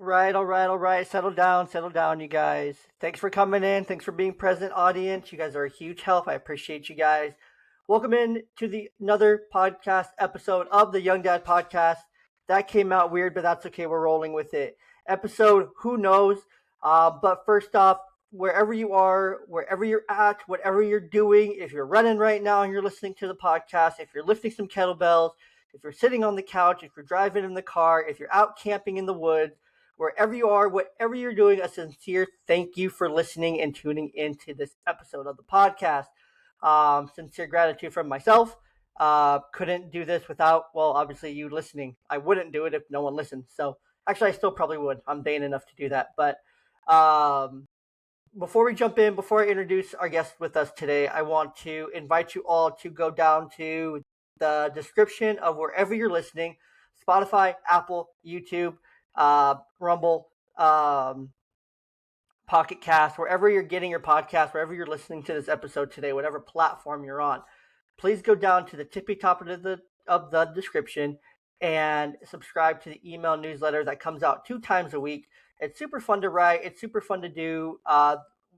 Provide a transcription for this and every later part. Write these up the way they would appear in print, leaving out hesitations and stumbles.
Right, all right, all right. Settle down, you guys. Thanks for coming in. Thanks for being present, audience. You guys are a huge help. I appreciate you guys. Welcome in to another podcast episode of the Young Dad Podcast. That came out weird, but that's okay. We're rolling with it. Episode, who knows? But first off, wherever you are, wherever you're at, whatever you're doing, if you're running right now and you're listening to the podcast, if you're lifting some kettlebells, if you're sitting on the couch, if you're driving in the car, if you're out camping in the woods, wherever you are, whatever you're doing, a sincere thank you for listening and tuning into this episode of the podcast. Sincere gratitude from myself. Couldn't do this without, well, obviously you listening. I wouldn't do it if no one listened. So actually, I still probably would. I'm vain enough to do that. But before we jump in, before I introduce our guest with us today, I want to invite you all to go down to the description of wherever you're listening: Spotify, Apple, YouTube, Rumble, Pocket Cast, wherever you're getting your podcast, wherever you're listening to this episode today, whatever platform you're on. Please go down to the tippy top of the description and subscribe to the email newsletter that comes out 2 times a week. It's super fun to write. It's super fun to do.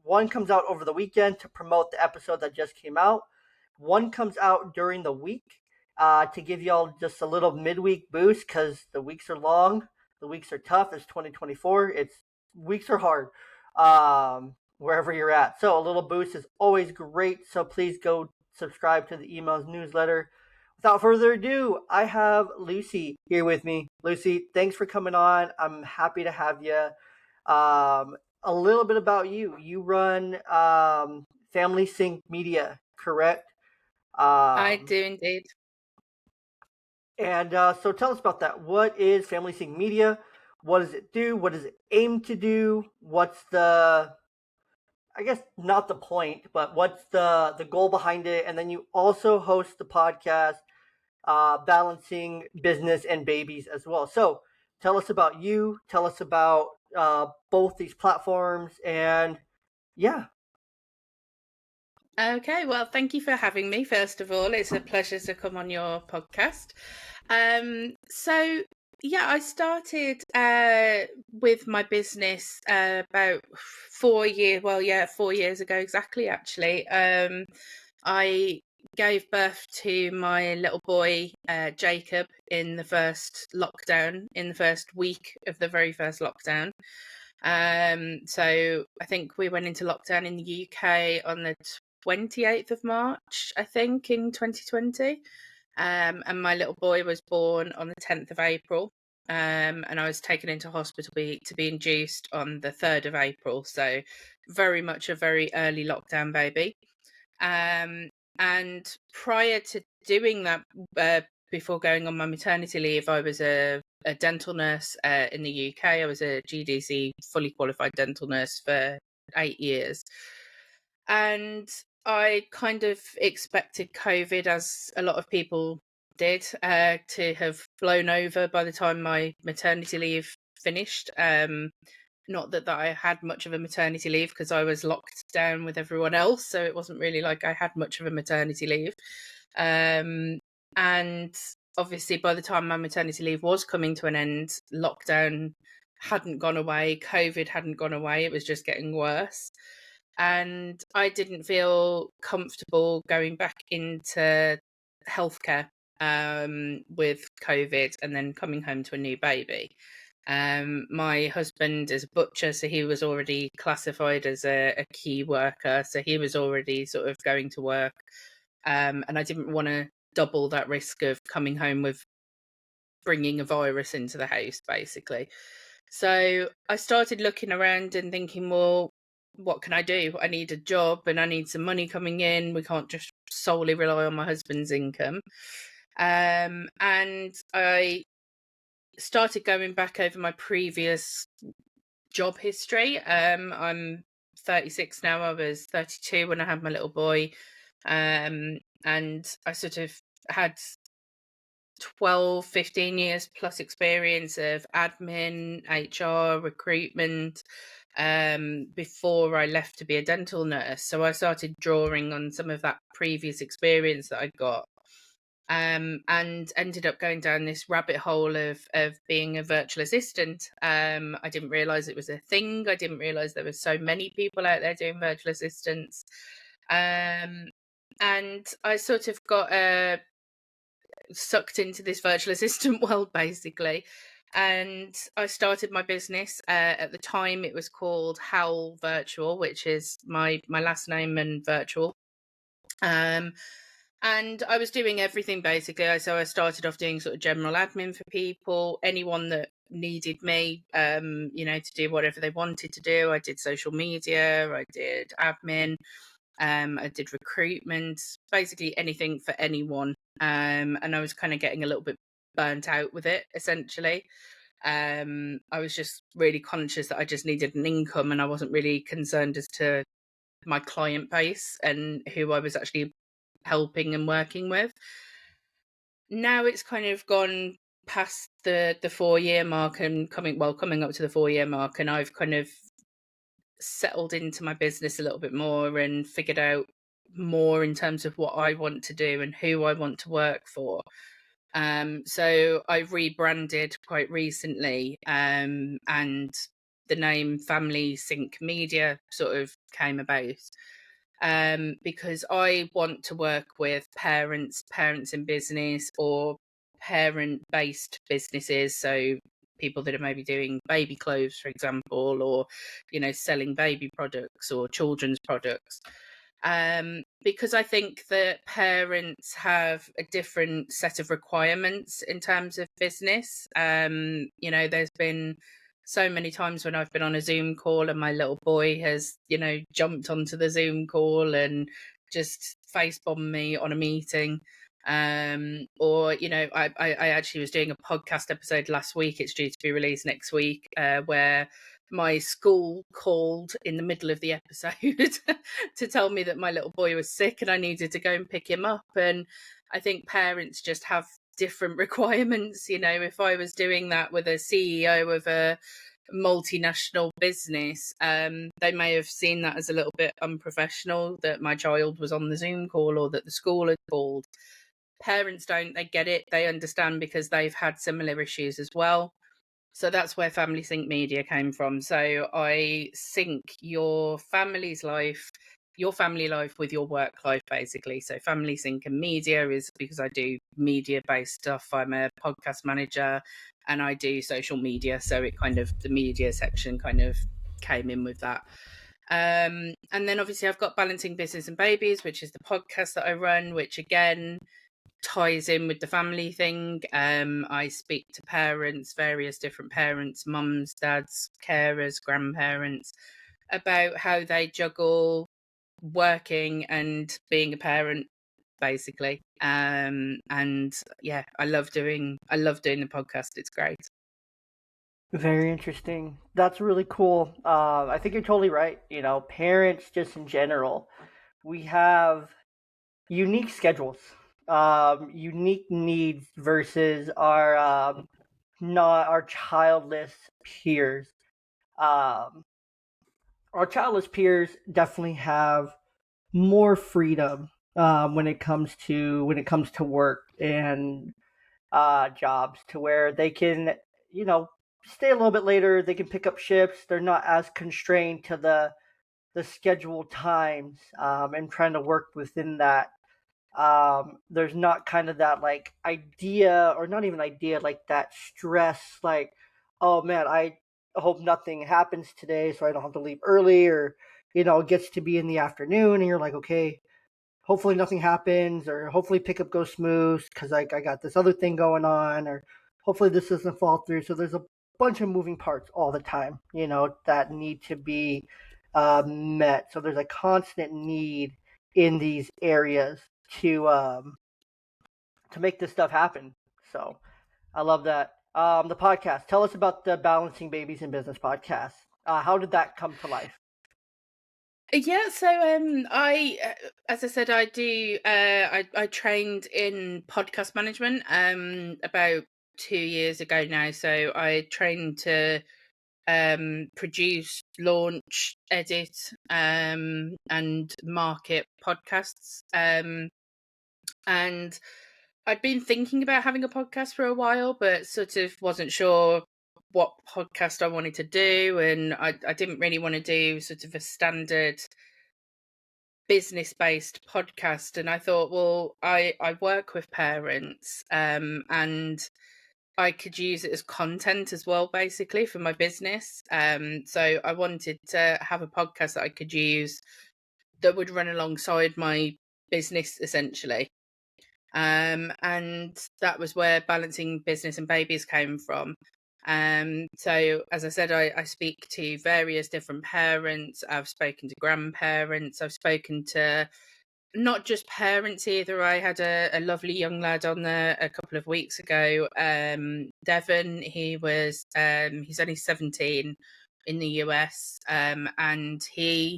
One comes out over the weekend to promote the episode that just came out. One comes out during the week to give y'all just a little midweek boost because the weeks are long. The weeks are tough. It's 2024. Weeks are hard wherever you're at. So a little boost is always great. So please go subscribe to the emails newsletter. Without further ado, I have Lucy here with me. Lucy, thanks for coming on. I'm happy to have you. A little bit about you. You run FamilySync Media, correct? I do indeed. And so tell us about that. What is FamilySync Media? What does it do? What does it aim to do? What's I guess not the point, but what's the goal behind it? And then you also host the podcast, Balancing Business and Babies as well. So tell us about you. Tell us about both these platforms. And yeah. Okay, well, thank you for having me. First of all, it's a pleasure to come on your podcast. I started with my business about 4 years ago exactly, actually. I gave birth to my little boy, Jacob, in the first lockdown, in the first week of the very first lockdown. So I think we went into lockdown in the UK on the 28th of March, I think, in 2020. And my little boy was born on the 10th of April. And I was taken into hospital to be induced on the 3rd of April. So very much a very early lockdown baby. And prior to doing that, before going on my maternity leave, I was a dental nurse in the UK. I was a GDC fully qualified dental nurse for 8 years. And I kind of expected COVID, as a lot of people did, to have blown over by the time my maternity leave finished. Not that I had much of a maternity leave because I was locked down with everyone else. So it wasn't really like I had much of a maternity leave. And obviously by the time my maternity leave was coming to an end, lockdown hadn't gone away. COVID hadn't gone away. It was just getting worse. And I didn't feel comfortable going back into healthcare with COVID and then coming home to a new baby. My husband is a butcher, so he was already classified as a key worker, so he was already sort of going to work, and I didn't want to double that risk of coming home with bringing a virus into the house, basically. So I started looking around and thinking, well, what can I do? I need a job and I need some money coming in. We can't just solely rely on my husband's income. And I started going back over my previous job history. I'm 36 now. I was 32 when I had my little boy. And I sort of had 12, 15 years plus experience of admin, HR, recruitment, before I left to be a dental nurse. So I started drawing on some of that previous experience that I got. and ended up going down this rabbit hole of being a virtual assistant. I didn't realize it was a thing. I didn't realize there were so many people out there doing virtual assistants. And I sort of got sucked into this virtual assistant world, basically. And I started my business. At the time, it was called Howell Virtual, which is my last name and virtual. And I was doing everything basically. So I started off doing sort of general admin for people, anyone that needed me, to do whatever they wanted to do. I did social media, I did admin, I did recruitment, basically anything for anyone. And I was kind of getting a little bit burnt out with it, essentially. I was just really conscious that I just needed an income, and I wasn't really concerned as to my client base and who I was actually helping and working with. Now it's kind of gone past the 4-year mark and coming up to the 4-year mark, and I've kind of settled into my business a little bit more and figured out more in terms of what I want to do and who I want to work for. So I've rebranded quite recently, and the name FamilySync Media sort of came about. Because I want to work with parents in business or parent-based businesses. So people that are maybe doing baby clothes, for example, or, selling baby products or children's products. Because I think that parents have a different set of requirements in terms of business. There's been so many times when I've been on a Zoom call and my little boy has, jumped onto the Zoom call and just face bombed me on a meeting. Or, I actually was doing a podcast episode last week. It's due to be released next week, where my school called in the middle of the episode to tell me that my little boy was sick and I needed to go and pick him up. And I think parents just have different requirements. If I was doing that with a CEO of a multinational business, they may have seen that as a little bit unprofessional, that my child was on the Zoom call or that the school had called. Parents don't, they get it, they understand because they've had similar issues as well. So that's where FamilySync Media came from. So I sync your family life with your work life, basically. So FamilySync and Media is because I do media-based stuff. I'm a podcast manager and I do social media. So it kind of, the media section kind of came in with that. And then obviously I've got Balancing Business and Babies, which is the podcast that I run, which again ties in with the family thing. I speak to parents, various different parents, mums, dads, carers, grandparents, about how they juggle working and being a parent, basically. And yeah, I love doing the podcast. It's great. Very interesting. That's really cool. I think you're totally right. Parents just in general, we have unique schedules, unique needs versus our not our childless peers. Um, our childless peers definitely have more freedom when it comes to work and jobs, to where they can stay a little bit later. They can pick up shifts. They're not as constrained to the scheduled times, and trying to work within that. There's not kind of that like idea, or not even idea, like that stress, like, oh man, I hope nothing happens today so I don't have to leave early, or it gets to be in the afternoon and you're like, okay, hopefully nothing happens, or hopefully pickup goes smooth because I got this other thing going on, or hopefully this doesn't fall through. So there's a bunch of moving parts all the time, that need to be met. So there's a constant need in these areas to make this stuff happen. So I love that. The podcast. Tell us about the Balancing Babies in Business podcast. How did that come to life? Yeah, so I, as I said, I do. I trained in podcast management about 2 years ago now. So I trained to produce, launch, edit, and market podcasts. And I'd been thinking about having a podcast for a while, but sort of wasn't sure what podcast I wanted to do, and I didn't really want to do sort of a standard business-based podcast. And I thought, well, I work with parents, and I could use it as content as well, basically, for my business. So I wanted to have a podcast that I could use that would run alongside my business, essentially. And that was where balancing business and babies came from. So as I said, I speak to various different parents. I've spoken to grandparents. I've spoken to not just parents either. I had a lovely young lad on there a couple of weeks ago. Devon, he's only 17 in the US, and he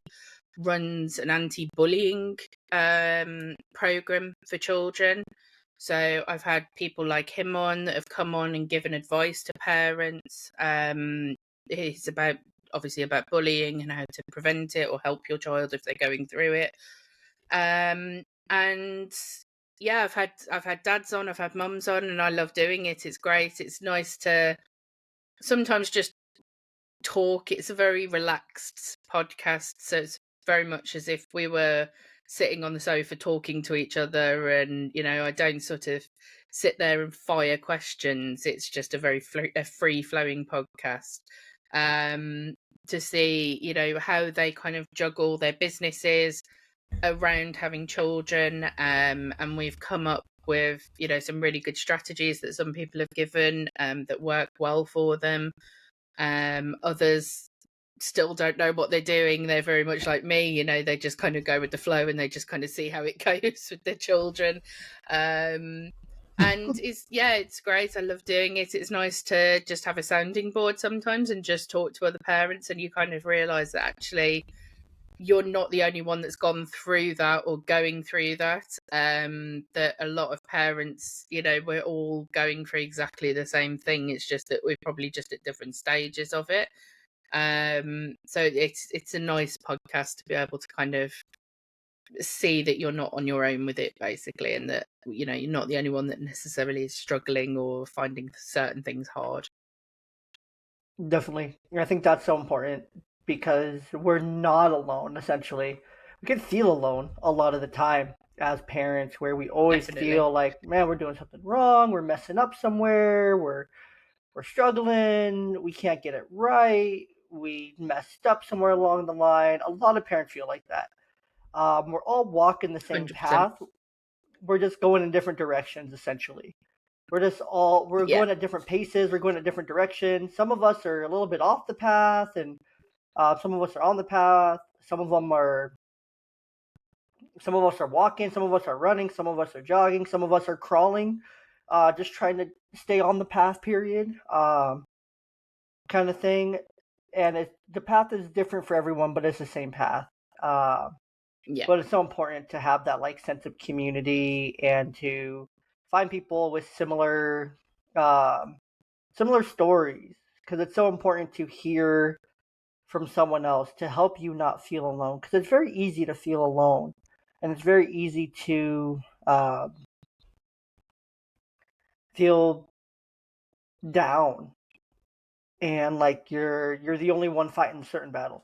runs an anti-bullying program for children. So I've had people like him on that have come on and given advice to parents. It's obviously about bullying and how to prevent it or help your child if they're going through it. And yeah, I've had dads on, I've had mums on, and I love doing it. It's great. It's nice to sometimes just talk. It's a very relaxed podcast, so it's very much as if we were sitting on the sofa talking to each other. And I don't sort of sit there and fire questions. It's just a very free flowing podcast, to see how they kind of juggle their businesses around having children, and we've come up with some really good strategies that some people have given, that work well for them. Others still don't know what they're doing. They're very much like me, they just kind of go with the flow and they just kind of see how it goes with their children. And it's great. I love doing it. It's nice to just have a sounding board sometimes and just talk to other parents, and you kind of realize that actually you're not the only one that's gone through that or going through that. That a lot of parents, we're all going through exactly the same thing. It's just that we're probably just at different stages of it. So it's a nice podcast to be able to kind of see that you're not on your own with it, basically, and that you're not the only one that necessarily is struggling or finding certain things hard. Definitely. I think that's so important because we're not alone, essentially. We can feel alone a lot of the time as parents, where we always Definitely. feel like, man, we're doing something wrong, we're messing up somewhere, we're struggling, we can't get it right, we messed up somewhere along the line. A lot of parents feel like that. We're all walking the same 100%. path. We're just going in different directions, essentially. We're going at different paces. We're going at different directions. Some of us are a little bit off the path, and some of us are on the path. Some of us are walking. Some of us are running. Some of us are jogging. Some of us are crawling, just trying to stay on the path. Period. Kind of thing. And the path is different for everyone, but it's the same path. But it's so important to have that sense of community and to find people with similar stories, because it's so important to hear from someone else to help you not feel alone, because it's very easy to feel alone, and it's very easy to feel down and like you're the only one fighting certain battles.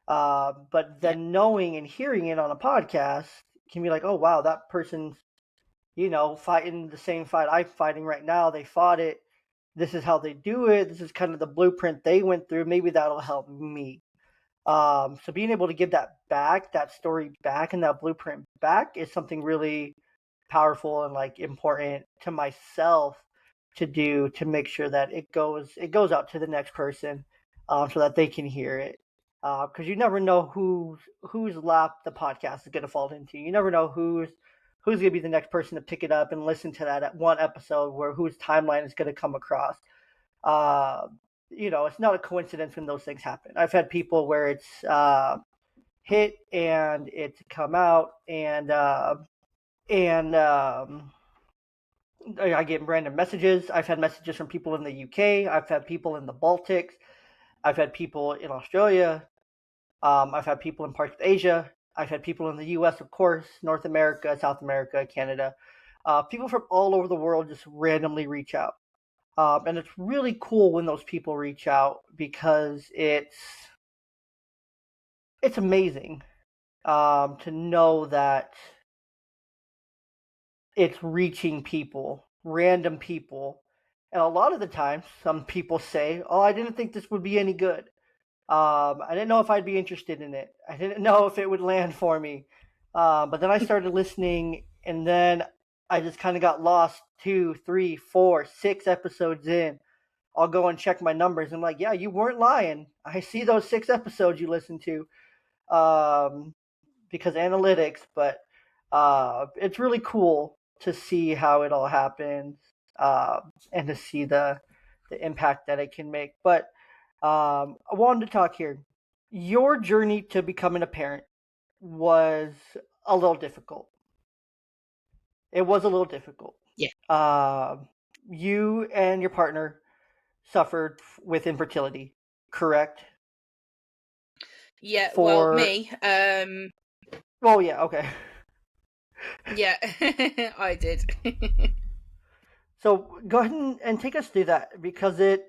But then knowing and hearing it on a podcast can be like, oh wow, that person's fighting the same fight I'm fighting right now. They fought it. This is how they do it. This is kind of the blueprint they went through. Maybe that'll help me. So being able to give that story back, and that blueprint back, is something really powerful and important to myself to do, to make sure that it goes out to the next person, so that they can hear it. Because you never know whose lap the podcast is going to fall into. You never know who's going to be the next person to pick it up and listen to that one episode, where whose timeline is going to come across. It's not a coincidence when those things happen. I've had people where it's hit and it's come out, and I get random messages. I've had messages from people in the UK. I've had people in the Baltics. I've had people in Australia. I've had people in parts of Asia. I've had people in the U.S., of course, North America, South America, Canada. People from all over the world just randomly reach out. And it's really cool when those people reach out because it's amazing to know that it's reaching people, random people. And a lot of the times, some people say, "Oh, I didn't think this would be any good. I didn't know if I'd be interested in it. I didn't know if it would land for me." But then I started listening, and then I just kind of got lost 2, 3, 4, 6 episodes in. I'll go and check my numbers. I'm like, yeah, you weren't lying. I see those 6 episodes you listened to, because analytics. But it's really cool to see how it all happens, and to see the impact that it can make. But I wanted to talk here. Your journey to becoming a parent was a little difficult. It was a little difficult. Yeah. You and your partner suffered with infertility, correct? Yeah, well, For me. Oh yeah, okay. Yeah, I did. So go ahead and take us through that, because it's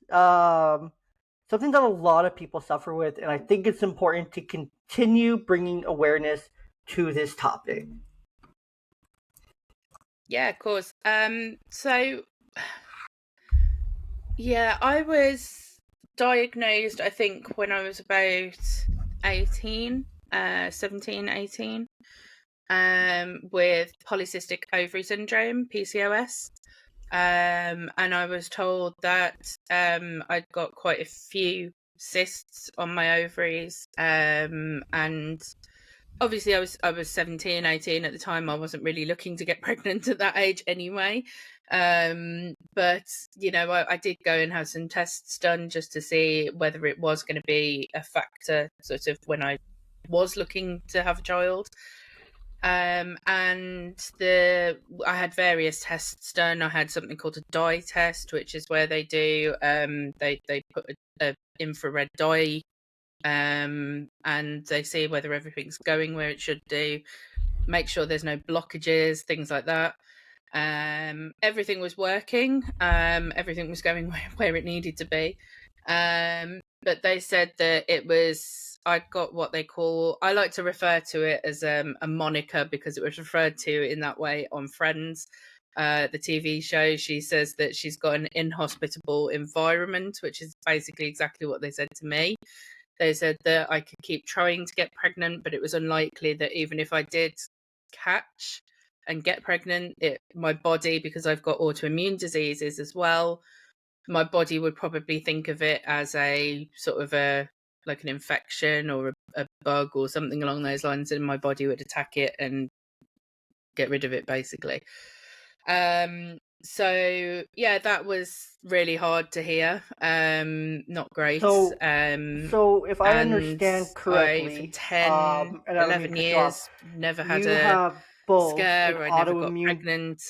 something that a lot of people suffer with, and I think it's important to continue bringing awareness to this topic. Yeah, of course. So yeah, I was diagnosed, I think, when I was about 18, 17, 18, with polycystic ovary syndrome, PCOS. And I was told that I'd got quite a few cysts on my ovaries, and obviously I was 17, 18 at the time. I wasn't really looking to get pregnant at that age anyway. But you know, I did go and have some tests done just to see whether it was going to be a factor sort of when I was looking to have a child. And I had various tests done. I had something called a dye test, which is where they do they put a infrared dye, and they see whether everything's going where it should do, make sure there's no blockages, things like that. Everything was working, everything was going where it needed to be, but they said that I got what they call, I like to refer to it as a moniker, because it was referred to in that way on Friends, the TV show. She says that she's got an inhospitable environment, which is basically exactly what they said to me. They said that I could keep trying to get pregnant, but it was unlikely that even if I did catch and get pregnant, my body, because I've got autoimmune diseases as well, my body would probably think of it as a sort of like an infection or a bug or something along those lines, and my body would attack it and get rid of it, basically. So yeah, that was really hard to hear. Not great. So if I understand correctly, I, for 10, and I don't mean 11 to cut you off, years, never had you a have both an scare. I never got autoimmune. pregnant.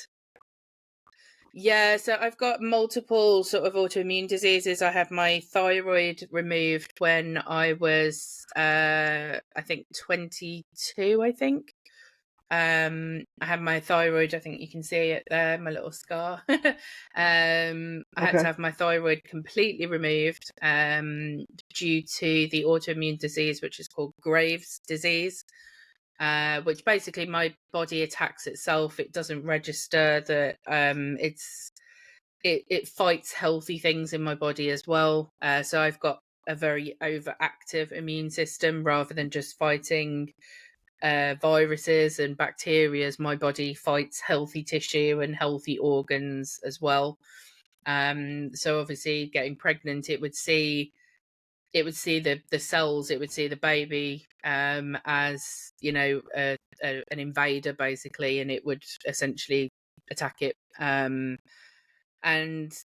Yeah, so I've got multiple sort of autoimmune diseases. I had my thyroid removed when I was, I think 22, I think. I had my thyroid, I think you can see it there, my little scar. I had to have my thyroid completely removed, due to the autoimmune disease, which is called Graves' disease. Which basically my body attacks itself. It doesn't register that it fights healthy things in my body as well. So I've got a very overactive immune system rather than just fighting viruses and bacteria. My body fights healthy tissue and healthy organs as well. So obviously getting pregnant, it would see the cells, it would see the baby as, you know, an invader basically, and it would essentially attack it. And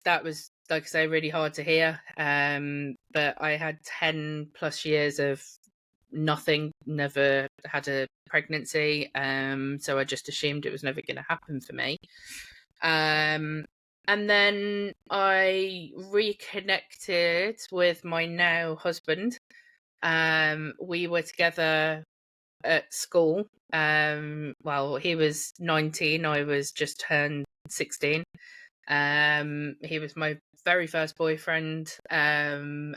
that was, like I say, really hard to hear. But I had 10 plus years of nothing, never had a pregnancy. So I just assumed it was never going to happen for me. And then I reconnected with my now husband. We were together at school. Well, he was 19, I was just turned 16. He was my very first boyfriend, and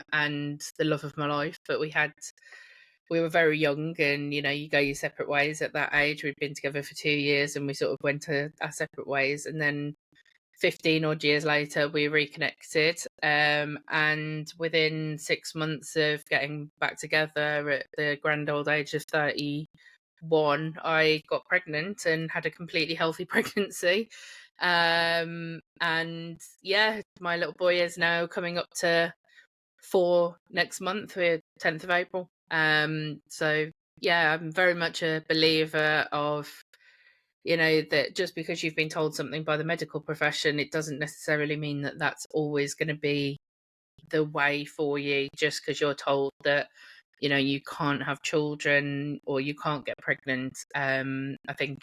the love of my life, but we were very young, and you go your separate ways at that age. We'd been together for 2 years, and we sort of went to our separate ways, and then 15 odd years later we reconnected, and within 6 months of getting back together at the grand old age of 31, I got pregnant and had a completely healthy pregnancy. And yeah, my little boy is now coming up to 4 next month. We're 10th of April. So yeah, I'm very much a believer of, that just because you've been told something by the medical profession, it doesn't necessarily mean that that's always going to be the way for you, just because you're told that, you can't have children or you can't get pregnant. I think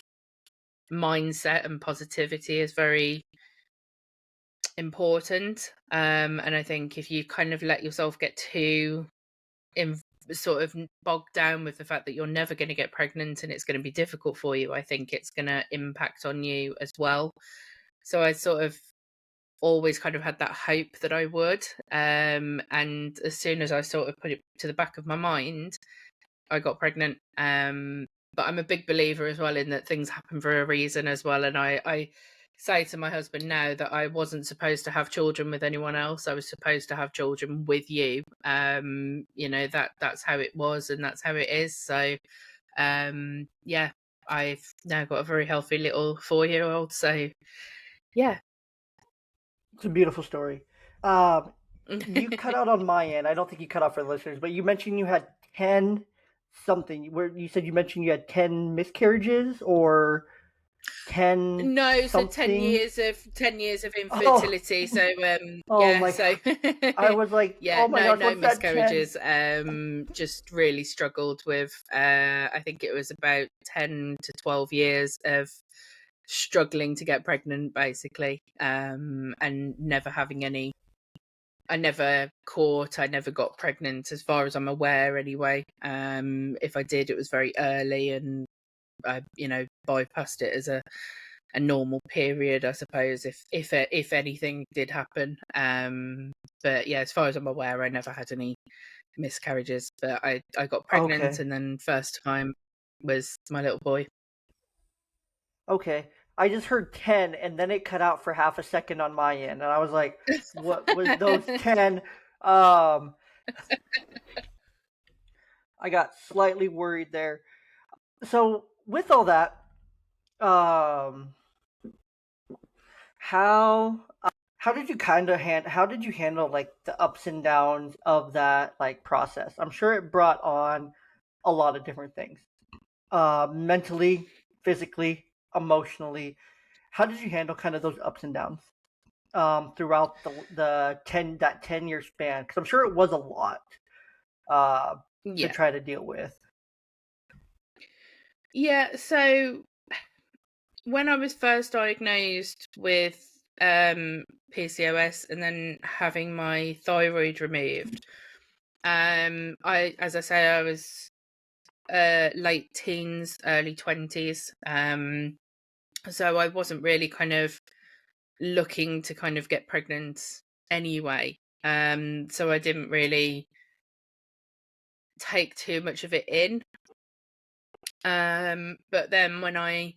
mindset and positivity is very important. And I think if you kind of let yourself get too sort of bogged down with the fact that you're never going to get pregnant and it's going to be difficult for you, I think it's going to impact on you as well. So I sort of always kind of had that hope that I would. And as soon as I sort of put it to the back of my mind, I got pregnant. But I'm a big believer as well in that things happen for a reason as well. And I say to my husband now that I wasn't supposed to have children with anyone else. I was supposed to have children with you. That's how it was, and that's how it is. So yeah, I've now got a very healthy little 4-year-old. So yeah. It's a beautiful story. You cut out on my end. I don't think you cut out for the listeners, but you mentioned you had 10 something. Where you said you mentioned you had 10 miscarriages or 10 No, so something. 10 years of Oh, infertility. So oh yeah, my so god. I was like, yeah, oh my gosh, no what's that 10? miscarriages. Just really struggled with. I think it was about 10 to 12 years of struggling to get pregnant, basically, and never having any. I never got pregnant, as far as I'm aware, anyway. If I did, it was very early, and I, bypassed it as a normal period, I suppose, if anything did happen. But yeah, as far as I'm aware, I never had any miscarriages. But I got pregnant, Okay. and then first time was my little boy. Okay. I just heard 10 and then it cut out for half a second on my end. And I was like, what was those 10? Um, I got slightly worried there. So, with all that, um, how how did you how did you handle like the ups and downs of that like process? I'm sure it brought on a lot of different things. Mentally, physically, emotionally. How did you handle kind of those ups and downs throughout the 10-year span? Because I'm sure it was a lot to Yeah. try to deal with. Yeah, so when I was first diagnosed with PCOS and then having my thyroid removed, as I say, I was late teens, early 20s. So I wasn't really kind of looking to kind of get pregnant anyway. So I didn't really take too much of it in. But then when I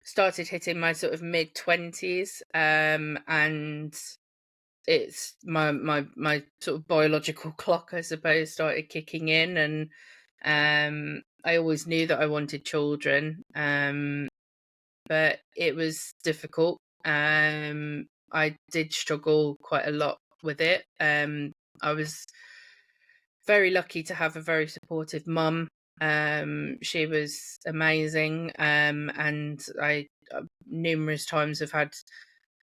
started hitting my sort of mid 20s, and it's my sort of biological clock, I suppose, started kicking in, and I always knew that I wanted children, but it was difficult. I did struggle quite a lot with it. I was very lucky to have a very supportive mum. She was amazing, and I numerous times have had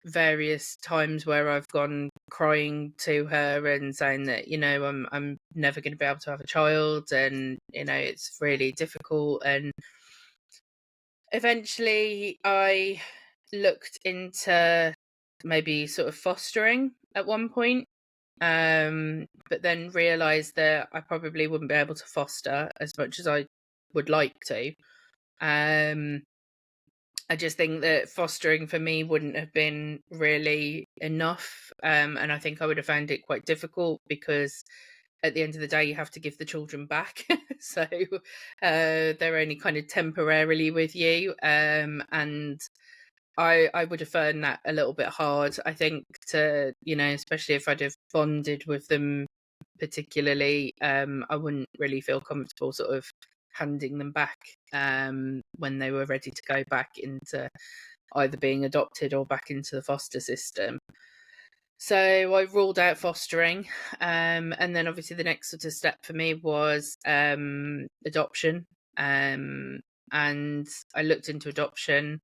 various times where I've gone crying to her and saying that I'm never going to be able to have a child, and it's really difficult. And eventually I looked into maybe sort of fostering at one point, but then realized that I probably wouldn't be able to foster as much as I would like to. I just think that fostering for me wouldn't have been really enough. And I think I would have found it quite difficult because at the end of the day, you have to give the children back. So they're only kind of temporarily with you. And I would have found that a little bit hard, I think, to, especially if I'd have bonded with them particularly, I wouldn't really feel comfortable sort of handing them back when they were ready to go back into either being adopted or back into the foster system. So I ruled out fostering, and then obviously the next sort of step for me was adoption, and I looked into adoption.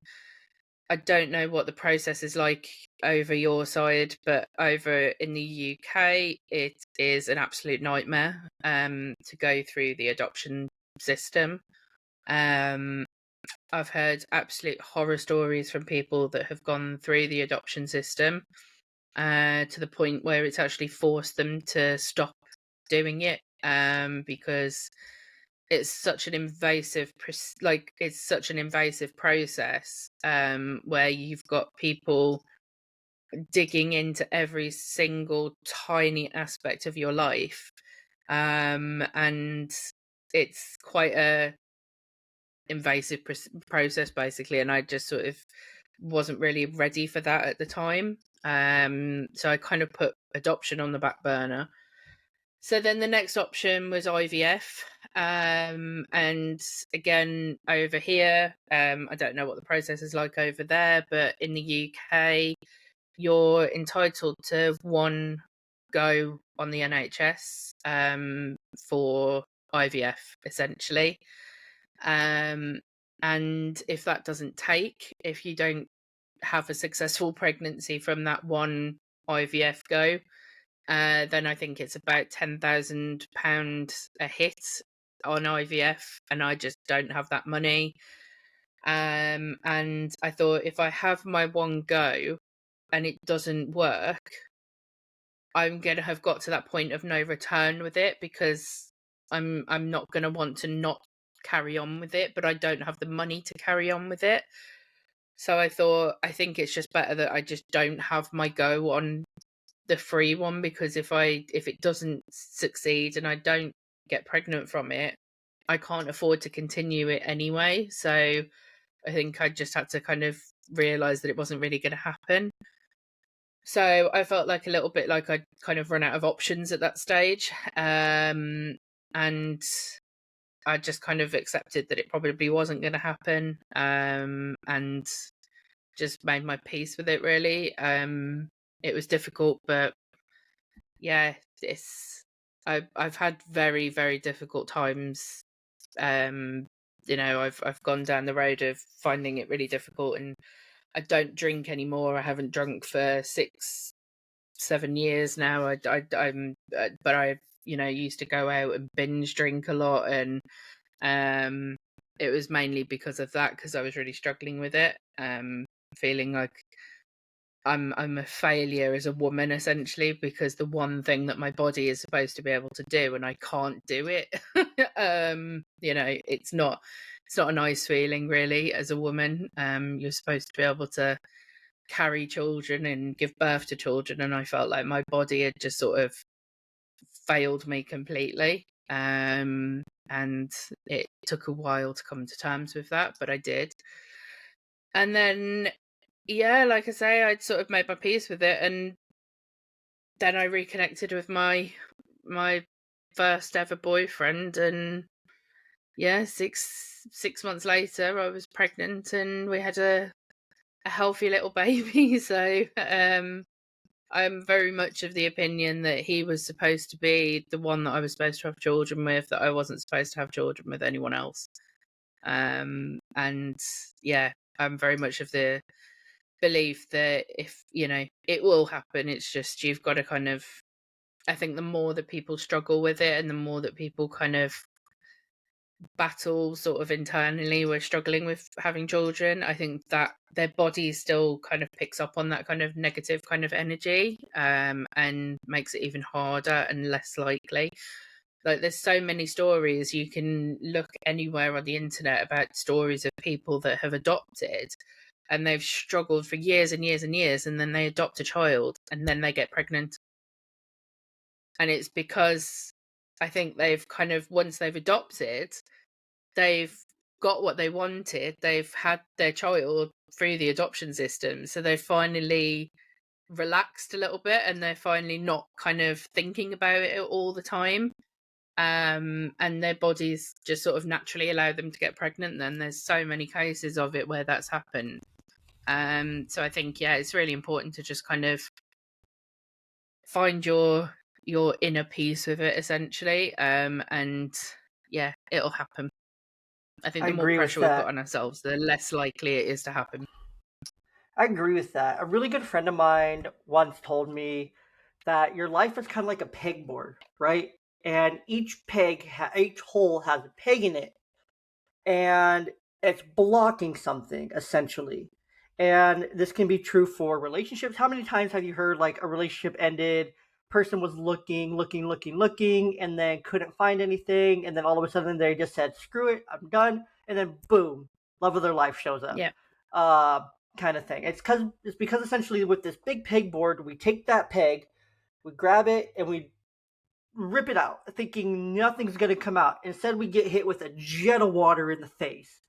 I don't know what the process is like over your side, but over in the UK, it is an absolute nightmare to go through the adoption system. I've heard absolute horror stories from people that have gone through the adoption system to the point where it's actually forced them to stop doing it because it's such an invasive process where you've got people digging into every single tiny aspect of your life, and it's quite a invasive process basically, and I just sort of wasn't really ready for that at the time, so I kind of put adoption on the back burner. So then the next option was IVF. And again, over here, I don't know what the process is like over there, but in the UK, you're entitled to one go on the NHS for IVF, essentially. And if that doesn't take, if you don't have a successful pregnancy from that one IVF go, then I think it's about £10,000 a hit on IVF, and I just don't have that money. And I thought, if I have my one go and it doesn't work, I'm gonna have got to that point of no return with it, because I'm not gonna want to not carry on with it, but I don't have the money to carry on with it. So I thought, I think it's just better that I just don't have my go on the free one, because if it doesn't succeed and I don't get pregnant from it, I can't afford to continue it anyway. So I think I just had to kind of realize that it wasn't really going to happen. So I felt like a little bit like I'd kind of run out of options at that stage, and I just kind of accepted that it probably wasn't going to happen, and just made my peace with it, really. It was difficult, but yeah, I've had very, very difficult times. I've gone down the road of finding it really difficult, and I don't drink anymore. I haven't drunk for 6-7 years now. But I used to go out and binge drink a lot, and it was mainly because of that, because I was really struggling with it, feeling like I'm a failure as a woman, essentially, because the one thing that my body is supposed to be able to do and I can't do it. It's not a nice feeling, really, as a woman. You're supposed to be able to carry children and give birth to children, and I felt like my body had just sort of failed me completely. And it took a while to come to terms with that, but I did. And then, yeah, like I say, I'd sort of made my peace with it, and then I reconnected with my first ever boyfriend, and yeah, six months later I was pregnant, and we had a healthy little baby. So I'm very much of the opinion that he was supposed to be the one that I was supposed to have children with, that I wasn't supposed to have children with anyone else. And yeah, I'm very much of the belief that if it will happen, it's just you've got to kind of, I think the more that people struggle with it and the more that people kind of battle sort of internally with struggling with having children, I think that their body still kind of picks up on that kind of negative kind of energy, and makes it even harder and less likely. Like, there's so many stories. You can look anywhere on the internet about stories of people that have adopted and they've struggled for years and years and years, and then they adopt a child and then they get pregnant. And it's because I think they've kind of, once they've adopted, they've got what they wanted. They've had their child through the adoption system. So they've finally relaxed a little bit and they're finally not kind of thinking about it all the time. And their bodies just sort of naturally allow them to get pregnant. Then there's so many cases of it where that's happened. So I think, yeah, it's really important to just kind of find your inner peace with it, essentially. And yeah, it'll happen. I think I the more agree with pressure we put that. on ourselves, the less likely it is to happen. I agree with that. A really good friend of mine once told me that your life is kind of like a pegboard, right? And each each hole has a peg in it, and it's blocking something essentially. And this can be true for relationships. How many times have you heard like a relationship ended? Person was looking, and then couldn't find anything, and then all of a sudden they just said, "Screw it, I'm done," and then boom, love of their life shows up. Yeah. Kind of thing. It's because essentially with this big pegboard, we take that peg, we grab it, and we rip it out, thinking nothing's going to come out. Instead, we get hit with a jet of water in the face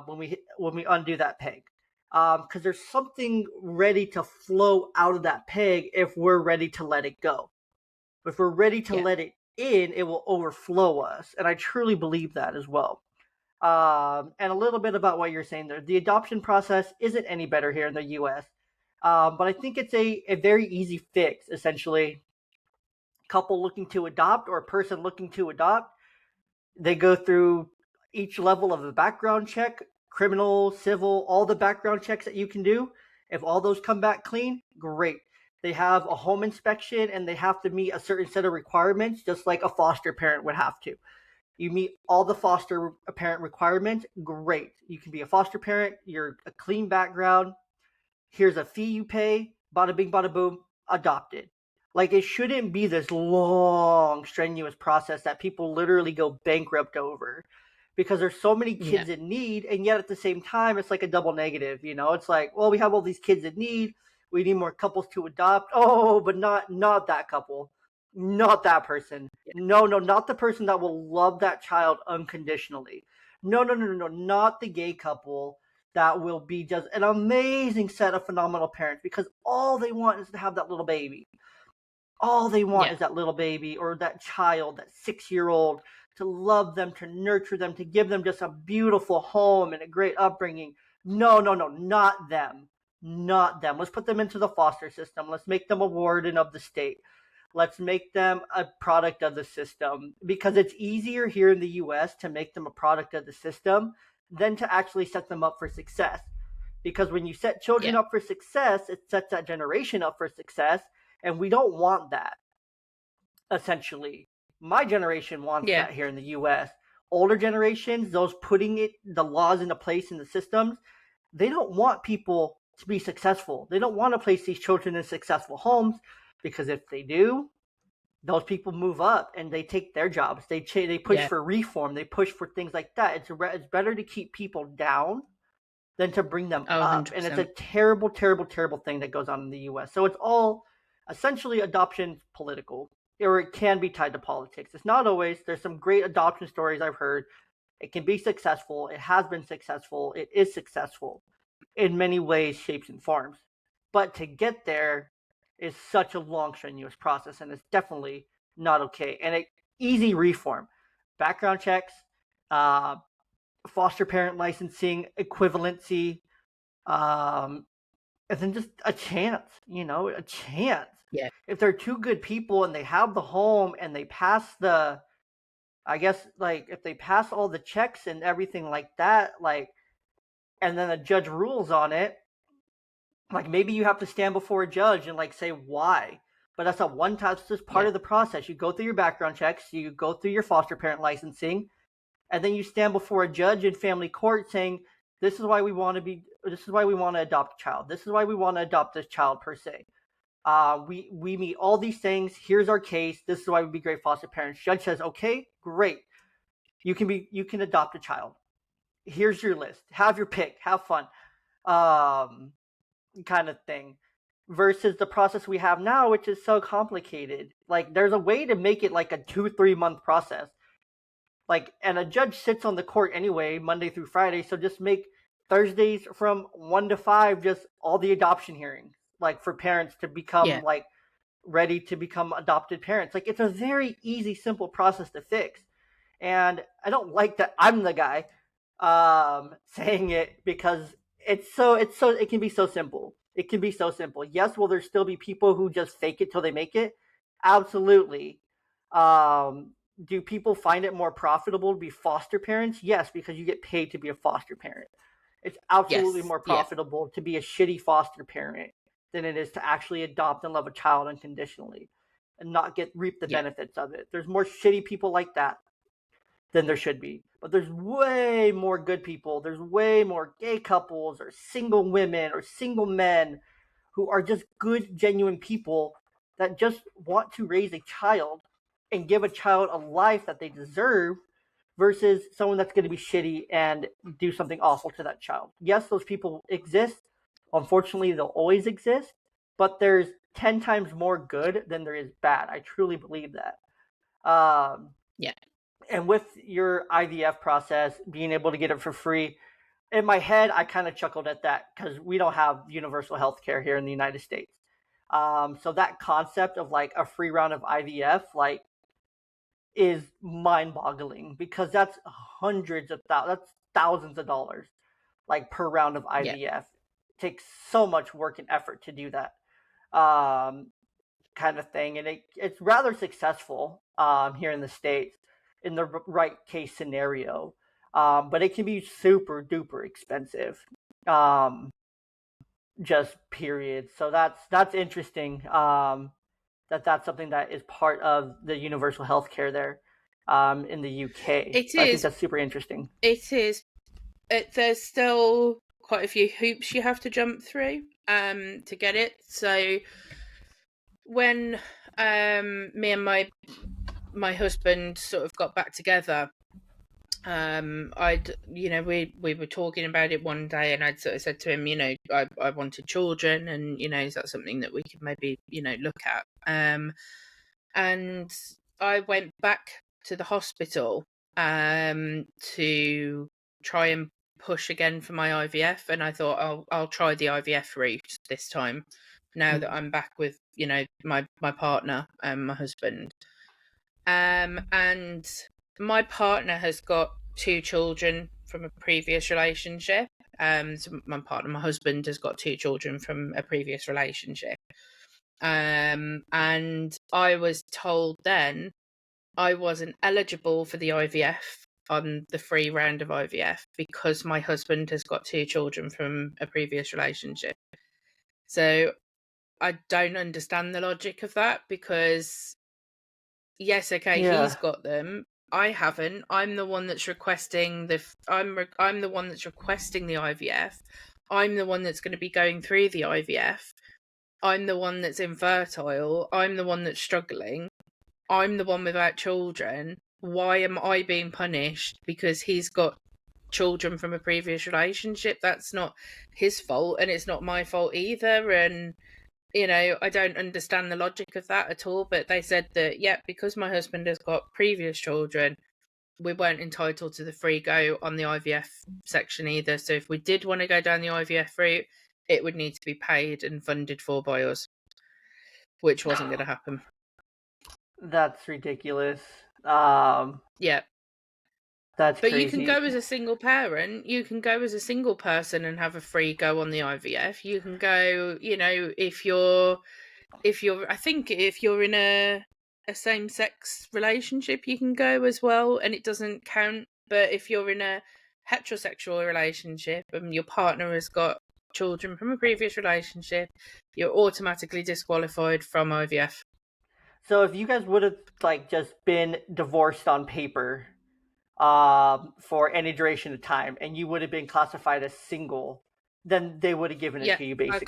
when we undo that peg, because there's something ready to flow out of that peg if we're ready to let it go. If we're ready to let it in, it will overflow us, and I truly believe that as well. And a little bit about what you're saying there. The adoption process isn't any better here in the U.S., but I think it's a very easy fix, essentially. Couple looking to adopt or a person looking to adopt, they go through each level of a background check, criminal, civil, all the background checks that you can do. If all those come back clean, great. They have a home inspection and they have to meet a certain set of requirements, just like a foster parent would have to. You meet all the foster parent requirements, great. You can be a foster parent, you're a clean background, here's a fee you pay, bada bing, bada boom, adopted. Like, it shouldn't be this long, strenuous process that people literally go bankrupt over because there's so many kids in need, and yet at the same time, it's like a double negative, you know? It's like, well, we have all these kids in need, we need more couples to adopt. Oh, but not that couple. Not that person. No, not the person that will love that child unconditionally. No, not the gay couple that will be just an amazing set of phenomenal parents because all they want is to have that little baby. All they want is that little baby or that child, that 6-year-old, to love them, to nurture them, to give them just a beautiful home and a great upbringing. No, not them. Not them. Let's put them into the foster system. Let's make them a warden of the state. Let's make them a product of the system because it's easier here in the U.S. to make them a product of the system than to actually set them up for success. Because when you set children up for success, it sets that generation up for success, and we don't want that, essentially. My generation wants that here in the U.S. Older generations, those putting the laws into place in the systems, they don't want people to be successful. They don't want to place these children in successful homes because if they do, those people move up and they take their jobs. They push for reform. They push for things like that. It's better to keep people down than to bring them up. 100%. And it's a terrible, terrible, terrible thing that goes on in the U.S. So it's all essentially adoption political, or it can be tied to politics. It's not always. There's some great adoption stories I've heard. It can be successful. It has been successful. It is successful in many ways, shapes, and forms. But to get there is such a long, strenuous process, and it's definitely not okay. And easy reform, background checks, foster parent licensing, equivalency, and then just a chance, a chance. Yeah. If they're two good people and they have the home and they pass if they pass all the checks and everything like that, and then a judge rules on it, maybe you have to stand before a judge and say why. But that's that's just part of the process. You go through your background checks, you go through your foster parent licensing, and then you stand before a judge in family court saying, this is why we want to adopt a child. This is why we want to adopt this child per se. We meet all these things. Here's our case. This is why we'd be great foster parents. Judge says, okay, great. You can adopt a child. Here's your list. Have your pick. Have fun. Kind of thing. Versus the process we have now, which is so complicated. Like, there's a way to make it like a 2-3 month process. Like, and a judge sits on the court anyway, Monday through Friday. So just make Thursdays from 1 to 5 just all the adoption hearings, like for parents to become like ready to become adopted parents. Like, it's a very easy, simple process to fix. And I don't like that I'm the guy saying it, because it can be so simple. It can be so simple. Yes, will there still be people who just fake it till they make it? Absolutely. Do people find it more profitable to be foster parents? Yes, because you get paid to be a foster parent. It's absolutely more profitable to be a shitty foster parent than it is to actually adopt and love a child unconditionally and not reap the benefits of it. There's more shitty people like that than there should be. But there's way more good people. There's way more gay couples or single women or single men who are just good, genuine people that just want to raise a child and give a child a life that they deserve, versus someone that's going to be shitty and do something awful to that child. Yes, those people exist. Unfortunately, they'll always exist. But there's 10 times more good than there is bad. I truly believe that. And with your IVF process, being able to get it for free, in my head, I kind of chuckled at that because we don't have universal health care here in the United States. So that concept of like a free round of IVF, like, is mind-boggling, because that's thousands of dollars, like, per round of IVF. It takes so much work and effort to do that kind of thing, and it's rather successful here in the States in the right case scenario, but it can be super duper expensive, just period. So that's interesting. That's something that is part of the universal health care there in the UK. I think that's super interesting. It is. There's still quite a few hoops you have to jump through to get it. So when me and my husband sort of got back together, we were talking about it one day, and I'd sort of said to him, I wanted children, and is that something that we could maybe look at? And I went back to the hospital to try and push again for my IVF, and I thought I'll try the IVF route this time, now that I'm back with my partner and my husband. And my partner has got 2 children from a previous relationship. So my husband, has got 2 children from a previous relationship. And I was told then I wasn't eligible for the IVF on the free round of IVF because my husband has got 2 children from a previous relationship. So I don't understand the logic of that, because yes, okay, he's got them, I haven't. I'm the one that's requesting I'm the one that's requesting the IVF. I'm the one that's going to be going through the IVF. I'm the one that's infertile. I'm the one that's struggling. I'm the one without children. Why am I being punished because he's got children from a previous relationship? That's not his fault, and it's not my fault either. And I don't understand the logic of that at all. But they said that, because my husband has got previous children, we weren't entitled to the free go on the IVF section either. So if we did want to go down the IVF route, it would need to be paid and funded for by us, which wasn't going to happen. That's ridiculous. That's but crazy. You can go as a single parent. You can go as a single person and have a free go on the IVF. You can go, if you're I think if you're in a same-sex relationship, you can go as well, and it doesn't count. But if you're in a heterosexual relationship and your partner has got children from a previous relationship, you're automatically disqualified from IVF. So if you guys would have just been divorced on paper for any duration of time, and you would have been classified as single, then they would have given it to you, basically. I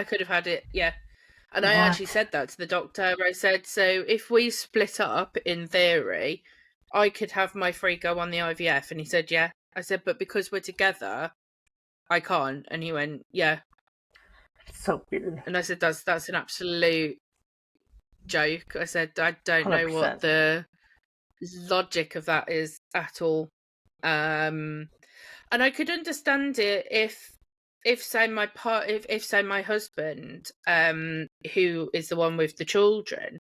could have had it. Yeah. And I actually said that to the doctor. I said, so if we split up, in theory, I could have my free go on the IVF. And he said, yeah. I said, but because we're together, I can't. And he went, yeah. It's so weird. And I said, that's an absolute joke. I said, I don't know 100%. what the logic of that is at all. And I could understand it if say my husband, who is the one with the children,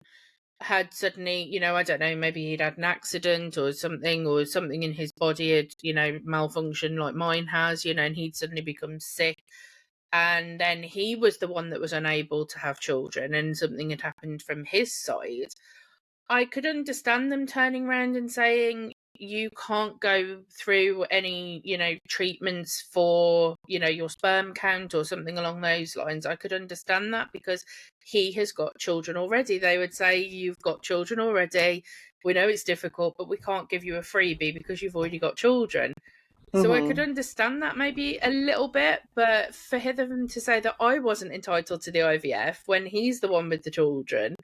had suddenly, I don't know, maybe he'd had an accident or something in his body had, malfunctioned like mine has, and he'd suddenly become sick. And then he was the one that was unable to have children and something had happened from his side. I could understand them turning around and saying, you can't go through any, treatments for, your sperm count or something along those lines. I could understand that because he has got children already. They would say, you've got children already. We know it's difficult, but we can't give you a freebie because you've already got children. So I could understand that maybe a little bit, but for him to say that I wasn't entitled to the IVF when he's the one with the children